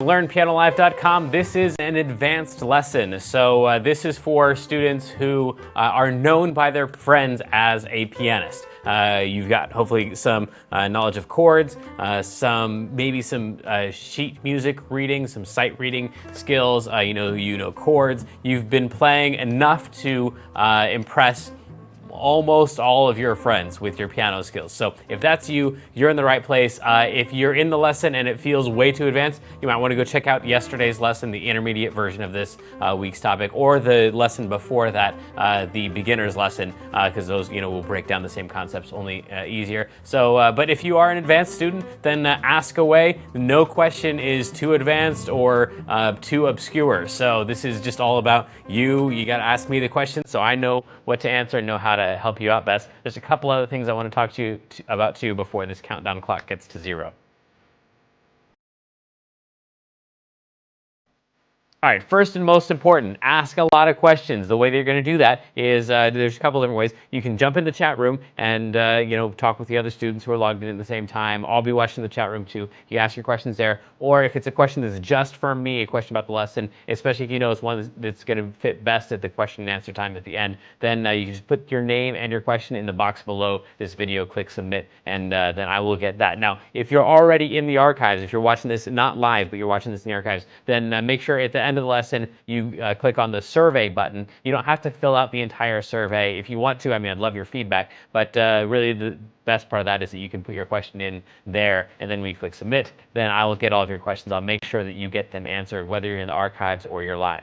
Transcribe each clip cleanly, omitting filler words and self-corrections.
LearnPianoLive.com. This is an advanced lesson. So this is for students who are known by their friends as a pianist. You've got hopefully some knowledge of chords, maybe some sheet music reading, some sight reading skills. You know chords. You've been playing enough to impress almost all of your friends with your piano skills. So if that's you, you're in the right place. If you're in the lesson and it feels way too advanced, you might want to go check out yesterday's lesson, the intermediate version of this week's topic, or the lesson before that, the beginner's lesson, because those will break down the same concepts, only easier. So, but if you are an advanced student, then ask away. No question is too advanced or too obscure. So this is just all about you. You got to ask me the question so I know what to answer and know how to help you out best. There's a couple other things I want to talk to you about too before this countdown clock gets to 0. All right, first and most important, ask a lot of questions. The way that you're going to do that is there's a couple different ways. You can jump in the chat room and talk with the other students who are logged in at the same time. I'll be watching the chat room too. You ask your questions there, or if it's a question that's just for me, a question about the lesson, especially if you know it's one that's going to fit best at the question and answer time at the end, then you can just put your name and your question in the box below this video, click submit, and then I will get that. Now, if you're already in the archives, if you're watching this not live, but you're watching this in the archives, then make sure at the end of the lesson you click on the survey button. You don't have to fill out the entire survey. If you want to, I'd love your feedback, but really the best part of that is that you can put your question in there, and then when you click submit, then I will get all of your questions. I'll make sure that you get them answered, whether you're in the archives or you're live.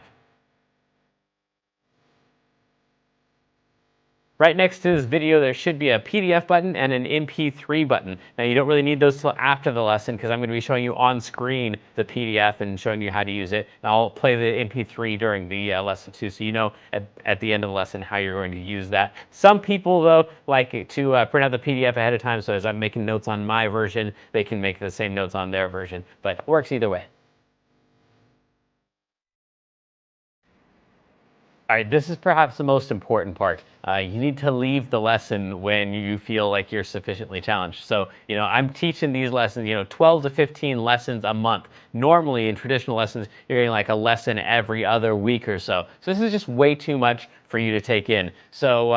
Right next to this video, there should be a PDF button and an MP3 button. Now, you don't really need those till after the lesson because I'm going to be showing you on screen the PDF and showing you how to use it. And I'll play the MP3 during the lesson too, so you know at the end of the lesson how you're going to use that. Some people, though, like to print out the PDF ahead of time, so as I'm making notes on my version, they can make the same notes on their version, but it works either way. All right, this is perhaps the most important part. You need to leave the lesson when you feel like you're sufficiently challenged. So, I'm teaching these lessons, 12 to 15 lessons a month. Normally, in traditional lessons, you're getting like a lesson every other week or so. So this is just way too much for you to take in. So,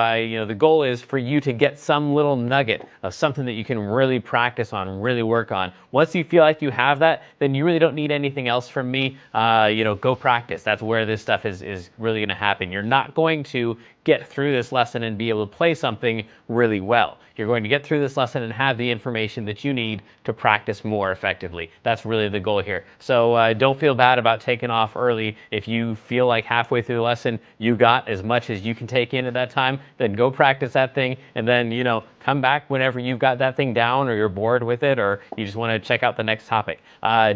the goal is for you to get some little nugget of something that you can really practice on, really work on. Once you feel like you have that, then you really don't need anything else from me. Go practice. That's where this stuff is really going to happen. You're not going to get through this lesson and be able to play something really well. You're going to get through this lesson and have the information that you need to practice more effectively. That's really the goal here. So don't feel bad about taking off early. If you feel like halfway through the lesson you got as much as you can take in at that time, then go practice that thing, and then come back whenever you've got that thing down, or you're bored with it, or you just want to check out the next topic.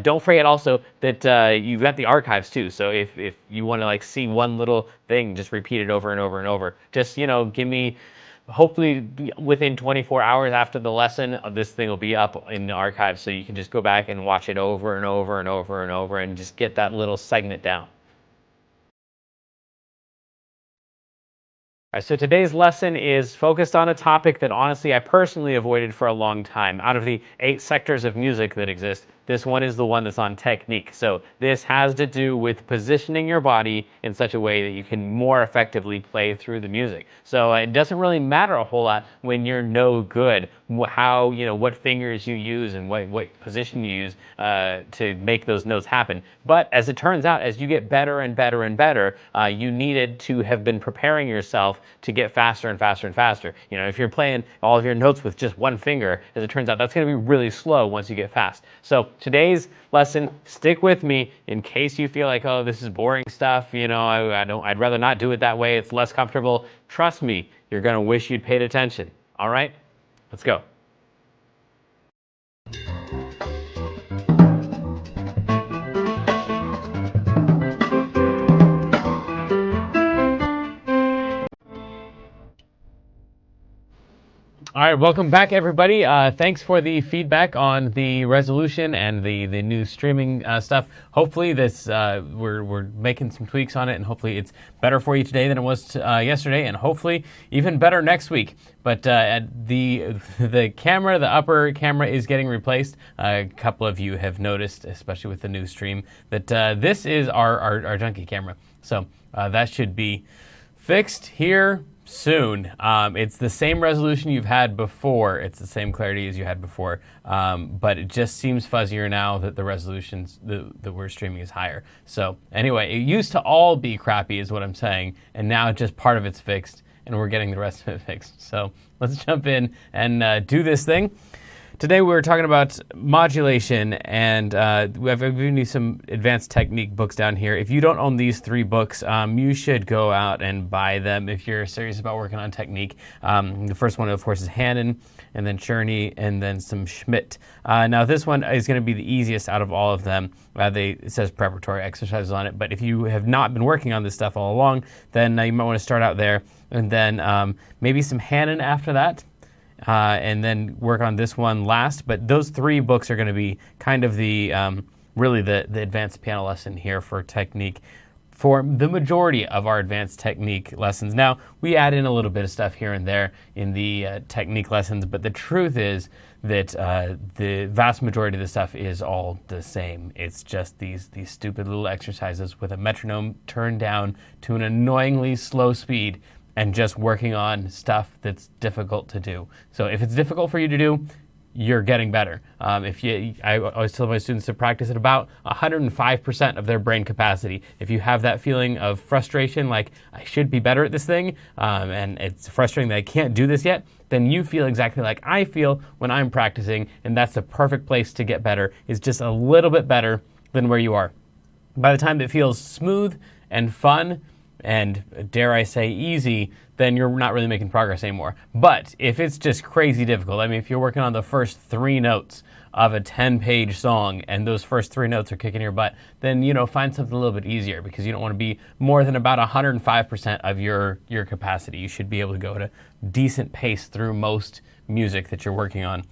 Don't forget also that you've got the archives too. So if you want to see one little thing, just repeat it over and over and over. Just give me, hopefully within 24 hours after the lesson, this thing will be up in the archives, so you can just go back and watch it over and over and over and over and just get that little segment down. All right, so today's lesson is focused on a topic that honestly I personally avoided for a long time. Out of the 8 sectors of music that exist, this one is the one that's on technique. So this has to do with positioning your body in such a way that you can more effectively play through the music. So it doesn't really matter a whole lot when you're no good how, what fingers you use and what position you use to make those notes happen. But as it turns out, as you get better and better and better, you needed to have been preparing yourself to get faster and faster and faster. If you're playing all of your notes with just one finger, as it turns out, that's going to be really slow once you get fast. So today's lesson, stick with me in case you feel like, oh, this is boring stuff. I'd rather not do it that way. It's less comfortable. Trust me, you're going to wish you'd paid attention. All right, let's go. All right, welcome back, everybody. Thanks for the feedback on the resolution and the new streaming stuff. Hopefully, this we're making some tweaks on it, and hopefully, it's better for you today than it was yesterday, and hopefully, even better next week. But the camera, the upper camera, is getting replaced. A couple of you have noticed, especially with the new stream, that this is our junky camera. So that should be fixed here soon. It's the same resolution you've had before. It's the same clarity as you had before, but it just seems fuzzier now that the resolutions that we're streaming is higher. So anyway, it used to all be crappy is what I'm saying, and now just part of it's fixed, and we're getting the rest of it fixed. So let's jump in and do this thing. Today we're talking about modulation, and I've given you some advanced technique books down here. If you don't own these 3 books, you should go out and buy them if you're serious about working on technique. The first one, of course, is Hannon, and then Czerny, and then some Schmidt. Now this one is going to be the easiest out of all of them. It says preparatory exercises on it, but if you have not been working on this stuff all along, then you might want to start out there, and then maybe some Hannon after that. And then work on this one last. But those 3 books are going to be kind of the really the advanced piano lesson here for technique for the majority of our advanced technique lessons. Now, we add in a little bit of stuff here and there in the technique lessons, but the truth is that the vast majority of the stuff is all the same. It's just these stupid little exercises with a metronome turned down to an annoyingly slow speed, and just working on stuff that's difficult to do. So if it's difficult for you to do, you're getting better. I always tell my students to practice at about 105% of their brain capacity. If you have that feeling of frustration, like I should be better at this thing, and it's frustrating that I can't do this yet, then you feel exactly like I feel when I'm practicing, and that's the perfect place to get better, is just a little bit better than where you are. By the time it feels smooth and fun, and dare I say easy, then you're not really making progress anymore. But if it's just crazy difficult, I mean, if you're working on the first 3 notes of a 10-page song and those first 3 notes are kicking your butt, then, find something a little bit easier, because you don't want to be more than about 105% of your capacity. You should be able to go at a decent pace through most music that you're working on,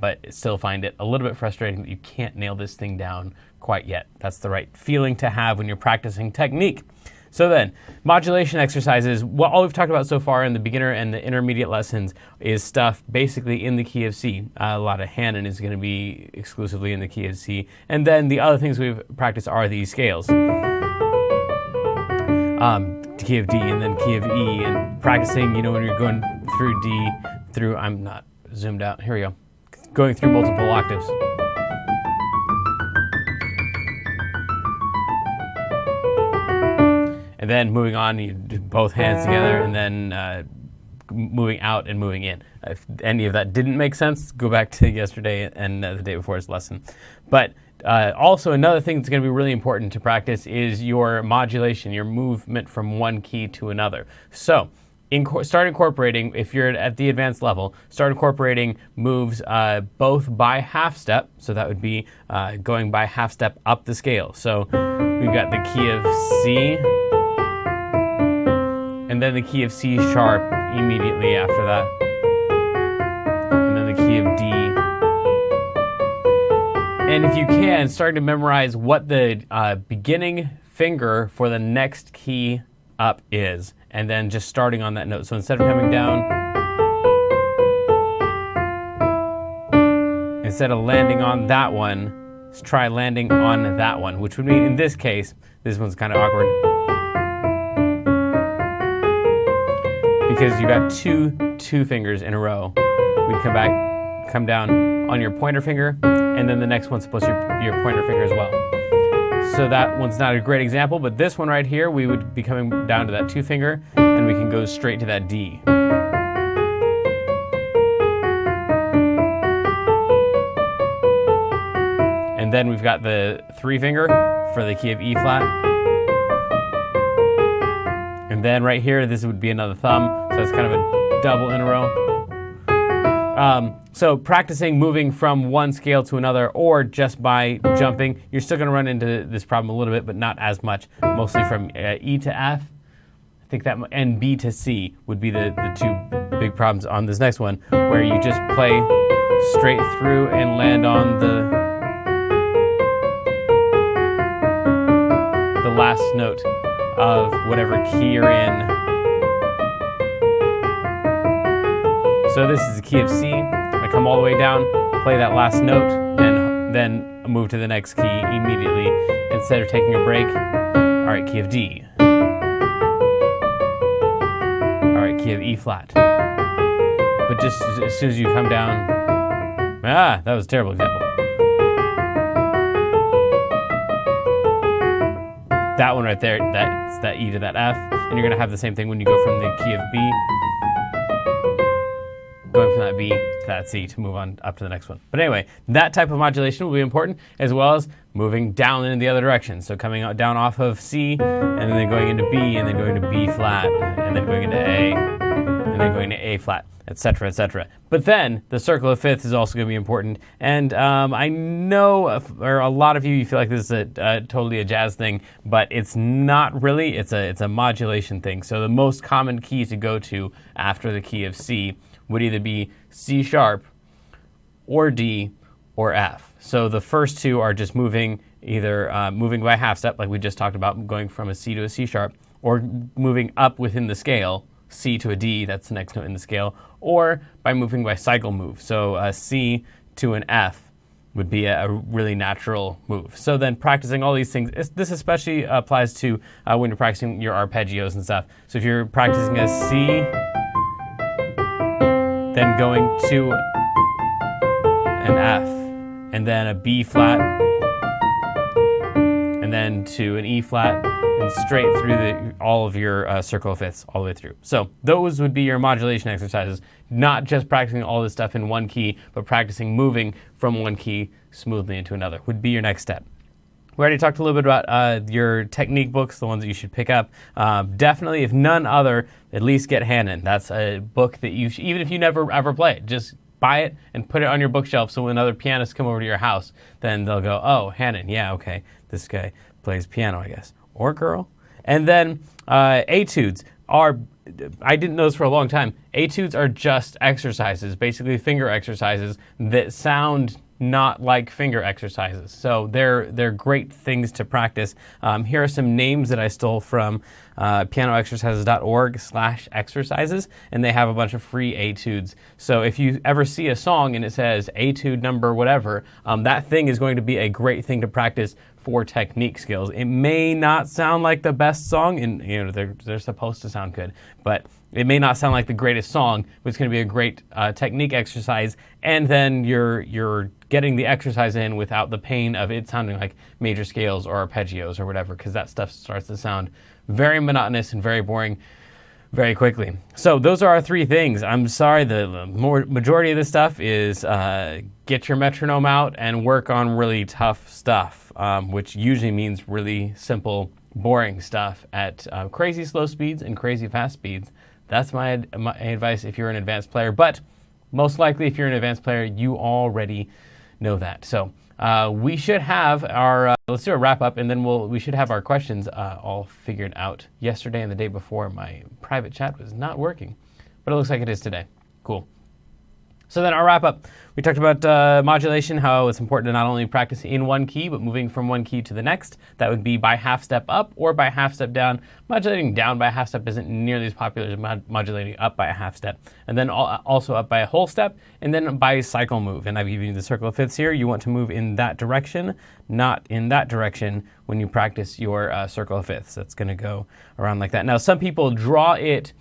but still find it a little bit frustrating that you can't nail this thing down quite yet. That's the right feeling to have when you're practicing technique. So then, modulation exercises, all we've talked about so far in the beginner and the intermediate lessons is stuff basically in the key of C. A lot of Hannon is going to be exclusively in the key of C. And then the other things we've practiced are these scales. Key of D and then key of E, and practicing, when you're going through D, I'm not zoomed out, here we go, going through multiple octaves. And then moving on, you do both hands together, and then moving out and moving in. If any of that didn't make sense, go back to yesterday and the day before's lesson. But also another thing that's going to be really important to practice is your modulation, your movement from one key to another. So start incorporating, if you're at the advanced level, start incorporating moves both by half step. So that would be going by half step up the scale. So we've got the key of C, and then the key of C sharp immediately after that, and then the key of D. And if you can, start to memorize what the beginning finger for the next key up is, and then just starting on that note. So instead of coming down, instead of landing on that one, let's try landing on that one, which would mean, in this case, this one's kind of awkward, because you got two fingers in a row. We'd come down on your pointer finger, and then the next one's supposed to be your pointer finger as well. So that one's not a great example, but this one right here, we would be coming down to that 2 finger, and we can go straight to that D. And then we've got the 3 finger for the key of E flat. And then right here, this would be another thumb, so it's kind of a double in a row. So practicing moving from one scale to another, or just by jumping, you're still going to run into this problem a little bit, but not as much, mostly from E to F think that, and B to C would be the two big problems on this next one, where you just play straight through and land on the last note of whatever key you're in. So this is the key of C. I come all the way down, play that last note, and then move to the next key immediately instead of taking a break. All right, key of D. All right, key of E flat. But just as soon as you come down, that was a terrible example. That one right there, that's that E to that F, and you're gonna have the same thing when you go from the key of B, going from that B to that C to move on up to the next one. But anyway, that type of modulation will be important, as well as moving down in the other direction. So coming down off of C, and then going into B, and then going to B flat, and then going into A, and then going to A flat, etc., etc. But then the circle of fifths is also going to be important, and I know, or a lot of you feel like this is totally a jazz thing, but it's not really. It's a modulation thing. So the most common key to go to after the key of C would either be C sharp, or D, or F. So the first two are just moving, either moving by half step, like we just talked about, going from a C to a C sharp, or moving up within the scale, C to a D, that's the next note in the scale, or by moving by cycle move. So a C to an F would be a really natural move. So then practicing all these things, this especially applies to when you're practicing your arpeggios and stuff. So if you're practicing a C, then going to an F, and then a B flat, and then to an E flat, and straight through all of your circle of fifths all the way through. So those would be your modulation exercises, not just practicing all this stuff in one key, but practicing moving from one key smoothly into another would be your next step. We already talked a little bit about your technique books, the ones that you should pick up. Definitely, if none other, at least get Hannon. That's a book that you should, even if you never ever play it, just buy it and put it on your bookshelf so when other pianists come over to your house, then they'll go, oh, Hannon, yeah, okay, this guy plays piano, I guess. Or girl. And then etudes are, I didn't know this for a long time, etudes are just exercises, basically finger exercises that sound not like finger exercises. So they're great things to practice. Here are some names that I stole from pianoexercises.org/exercises, and they have a bunch of free etudes. So if you ever see a song and it says etude number whatever, that thing is going to be a great thing to practice for technique skills. It may not sound like the best song, and they're supposed to sound good, but it may not sound like the greatest song, but it's going to be a great technique exercise, and then you're getting the exercise in without the pain of it sounding like major scales or arpeggios or whatever, because that stuff starts to sound very monotonous and very boring very quickly. So those are our three things. I'm sorry, the majority of this stuff is get your metronome out and work on really tough stuff, which usually means really simple, boring stuff at crazy slow speeds and crazy fast speeds. That's my advice if you're an advanced player, but most likely if you're an advanced player, you already know that. So we should have our, let's do a wrap up, and then we should have our questions all figured out. Yesterday and the day before, my private chat was not working, but it looks like it is today. Cool. So then our wrap up, we talked about modulation, how it's important to not only practice in one key, but moving from one key to the next. That would be by half step up or by half step down. Modulating down by a half step isn't nearly as popular as modulating up by a half step. And then also up by a whole step, and then by cycle move. And I've given you the circle of fifths here. You want to move in that direction, not in that direction when you practice your circle of fifths. That's going to go around like that. Now, some people draw it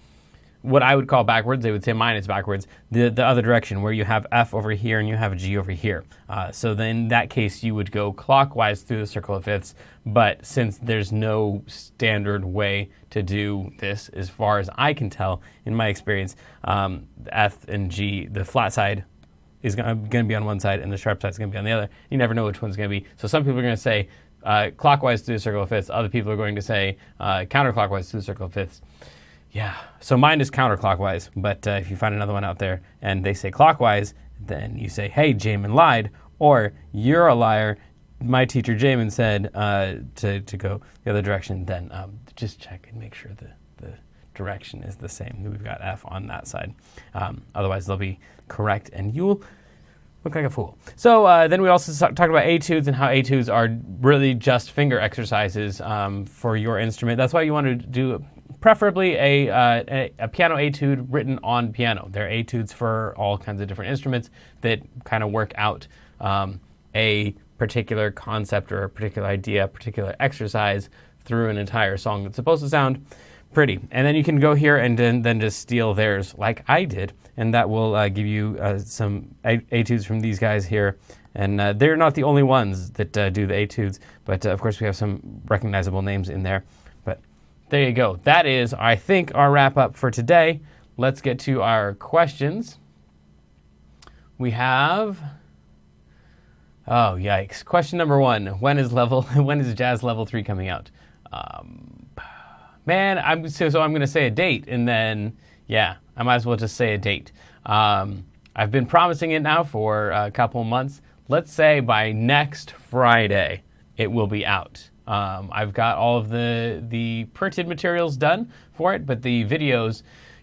what I would call backwards. They would say mine is backwards, the other direction, where you have F over here and you have a G over here. So then in that case, you would go clockwise through the circle of fifths, but since there's no standard way to do this, as far as I can tell, in my experience, F and G, the flat side is going to be on one side and the sharp side is going to be on the other. You never know which one's going to be. So some people are going to say clockwise through the circle of fifths. Other people are going to say counterclockwise through the circle of fifths. Yeah, so mine is counterclockwise, but if you find another one out there and they say clockwise, then you say, hey, Jamin lied, or you're a liar, my teacher Jamin said to go the other direction. Then just check and make sure the direction is the same. We've got F on that side. Otherwise, they'll be correct, and you'll look like a fool. So then we also talked about etudes and how etudes are really just finger exercises for your instrument. That's why you want to do preferably a piano etude written on piano. They're etudes for all kinds of different instruments that kind of work out a particular concept or a particular idea, a particular exercise through an entire song that's supposed to sound pretty. And then you can go here and then just steal theirs like I did, and that will give you some etudes from these guys here. And they're not the only ones that do the etudes, but of course we have some recognizable names in there. But there you go. That is, I think, our wrap up for today. Let's get to our questions. We have... Oh, yikes. Question number 1. When is Jazz Level 3 coming out? Man, I'm going to say a date, and then, yeah, I might as well just say a date. I've been promising it now for a couple of months. Let's say by next Friday, it will be out. I've got all of the printed materials done for it, but the videos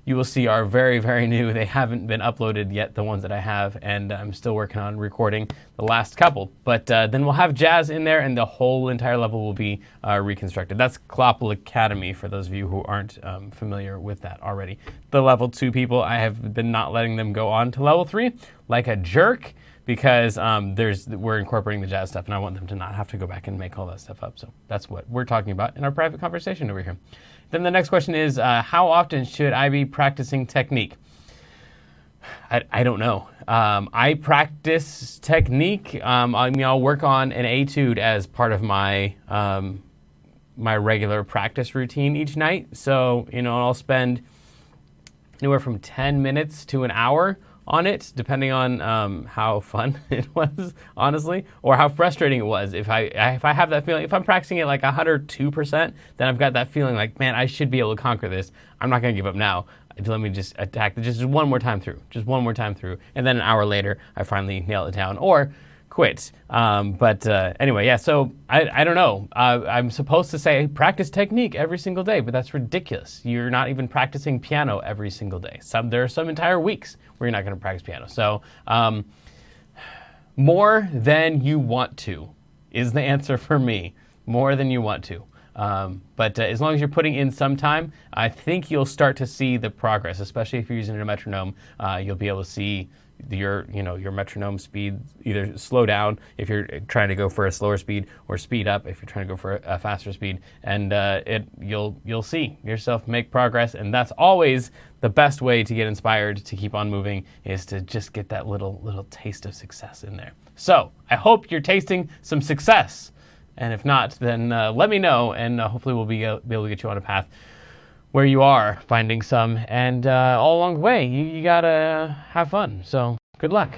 you will see are very, very new. They haven't been uploaded yet, the ones that I have, and I'm still working on recording the last couple. But then we'll have jazz in there, and the whole entire level will be reconstructed. That's Clopple Academy, for those of you who aren't familiar with that already. The level 2 people, I have been not letting them go on to level 3 like a jerk, because we're incorporating the jazz stuff, and I want them to not have to go back and make all that stuff up. So that's what we're talking about in our private conversation over here. Then the next question is, how often should I be practicing technique? I don't know. I practice technique. I'll work on an etude as part of my my regular practice routine each night. So, I'll spend anywhere from 10 minutes to an hour on it, depending on how fun it was, honestly, or how frustrating it was. If I have that feeling, if I'm practicing it like 102%, then I've got that feeling like, man, I should be able to conquer this. I'm not going to give up now. Let me just attack just one more time through, and then an hour later, I finally nail it down, or quit. Anyway, yeah, so I don't know. I'm supposed to say practice technique every single day, but that's ridiculous. You're not even practicing piano every single day. There are some entire weeks where you're not going to practice piano. So more than you want to is the answer for me. More than you want to. But as long as you're putting in some time, I think you'll start to see the progress, especially if you're using a metronome. You'll be able to see your metronome speed either slow down if you're trying to go for a slower speed, or speed up if you're trying to go for a faster speed, and you'll see yourself make progress. And that's always the best way to get inspired to keep on moving, is to just get that little taste of success in there. So I hope you're tasting some success, and if not, then let me know, and hopefully we'll be able to get you on a path where you are finding some, and all along the way, you gotta have fun. So good luck.